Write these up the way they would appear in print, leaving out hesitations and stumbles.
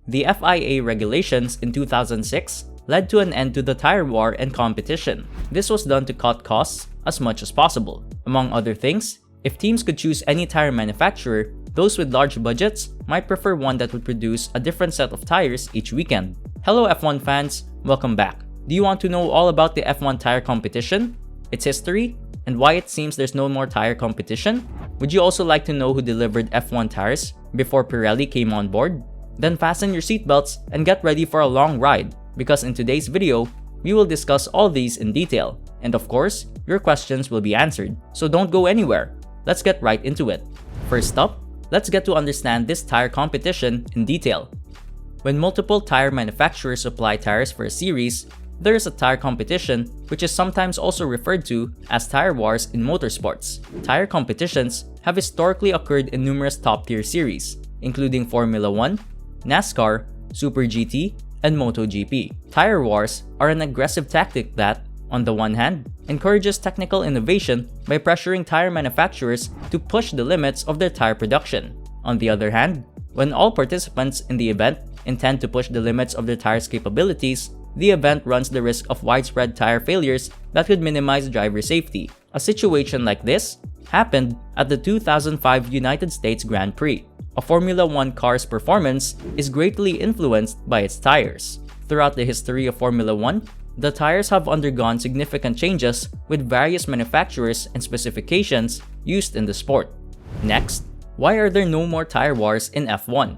The FIA regulations in 2006 led to an end to the tire war and competition. This was done to cut costs as much as possible. Among other things, if teams could choose any tire manufacturer, those with large budgets might prefer one that would produce a different set of tires each weekend. Hello F1 fans, welcome back. Do you want to know all about the F1 tire competition, its history, and why it seems there's no more tire competition? Would you also like to know who delivered F1 tires before Pirelli came on board? Then fasten your seatbelts and get ready for a long ride, because in today's video, we will discuss all these in detail. And of course, your questions will be answered, so don't go anywhere. Let's get right into it. First up, let's get to understand this tire competition in detail. When multiple tire manufacturers supply tires for a series, there is a tire competition, which is sometimes also referred to as tire wars in motorsports. Tire competitions have historically occurred in numerous top-tier series, including Formula 1, NASCAR, Super GT, and MotoGP. Tire wars are an aggressive tactic that, on the one hand, encourages technical innovation by pressuring tire manufacturers to push the limits of their tire production. On the other hand, when all participants in the event intend to push the limits of their tire's capabilities, the event runs the risk of widespread tire failures that could minimize driver safety. A situation like this happened at the 2005 United States Grand Prix. A Formula 1 car's performance is greatly influenced by its tires. Throughout the history of Formula 1, the tires have undergone significant changes with various manufacturers and specifications used in the sport. Next, why are there no more tire wars in F1?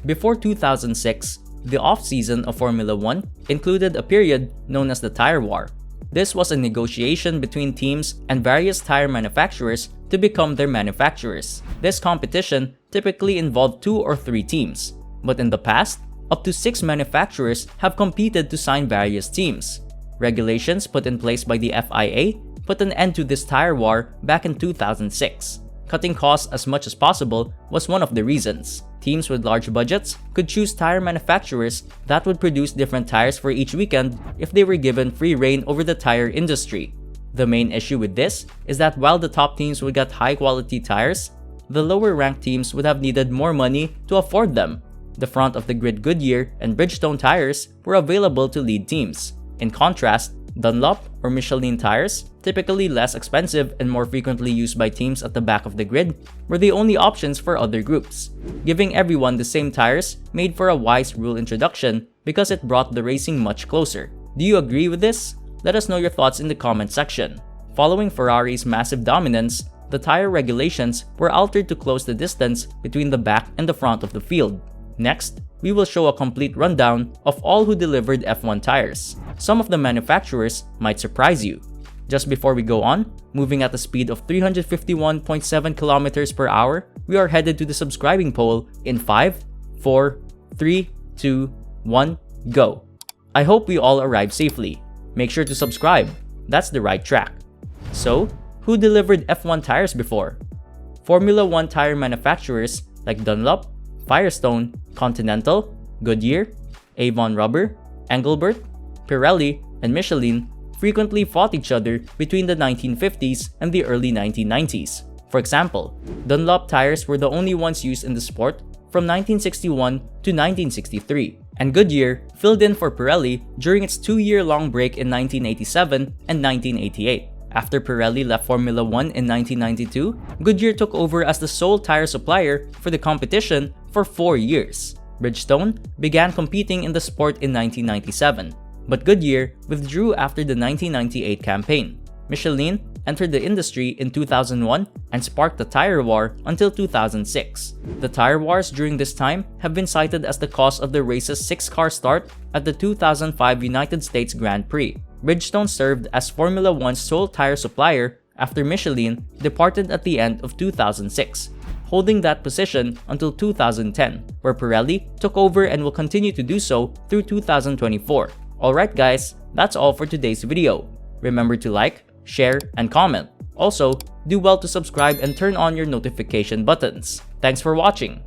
Before 2006, the off-season of Formula 1 included a period known as the Tire War. This was a negotiation between teams and various tire manufacturers to become their manufacturers. This competition typically involved 2 or 3 teams, but in the past, up to 6 manufacturers have competed to sign various teams. Regulations put in place by the FIA put an end to this tire war back in 2006. Cutting costs as much as possible was one of the reasons. Teams with large budgets could choose tire manufacturers that would produce different tires for each weekend if they were given free rein over the tire industry. The main issue with this is that while the top teams would get high-quality tires, the lower-ranked teams would have needed more money to afford them. The front-of-the-grid Goodyear and Bridgestone tires were available to lead teams. In contrast, Dunlop or Michelin tires, typically less expensive and more frequently used by teams at the back of the grid, were the only options for other groups. Giving everyone the same tires made for a wise rule introduction because it brought the racing much closer. Do you agree with this? Let us know your thoughts in the comment section. Following Ferrari's massive dominance, the tire regulations were altered to close the distance between the back and the front of the field. Next, we will show a complete rundown of all who delivered F1 tires. Some of the manufacturers might surprise you. Just before we go on, moving at a speed of 351.7 kilometers per hour, we are headed to the subscribing poll in 5, 4, 3, 2, 1, go. I hope we all arrive safely. Make sure to subscribe. That's the right track. So, who delivered F1 tires before? Formula 1 tire manufacturers like Dunlop, Firestone, Continental, Goodyear, Avon Rubber, Engelbert, Pirelli, and Michelin frequently fought each other between the 1950s and the early 1990s. For example, Dunlop tires were the only ones used in the sport from 1961 to 1963, and Goodyear filled in for Pirelli during its 2-year-long break in 1987 and 1988. After Pirelli left Formula 1 in 1992, Goodyear took over as the sole tire supplier for the competition for 4 years. Bridgestone began competing in the sport in 1997, but Goodyear withdrew after the 1998 campaign. Michelin entered the industry in 2001 and sparked the tire war until 2006. The tire wars during this time have been cited as the cause of the race's 6-car start at the 2005 United States Grand Prix. Bridgestone served as Formula 1's sole tire supplier after Michelin departed at the end of 2006, holding that position until 2010, where Pirelli took over and will continue to do so through 2024. Alright guys, that's all for today's video. Remember to like, share, and comment. Also, do well to subscribe and turn on your notification buttons. Thanks for watching!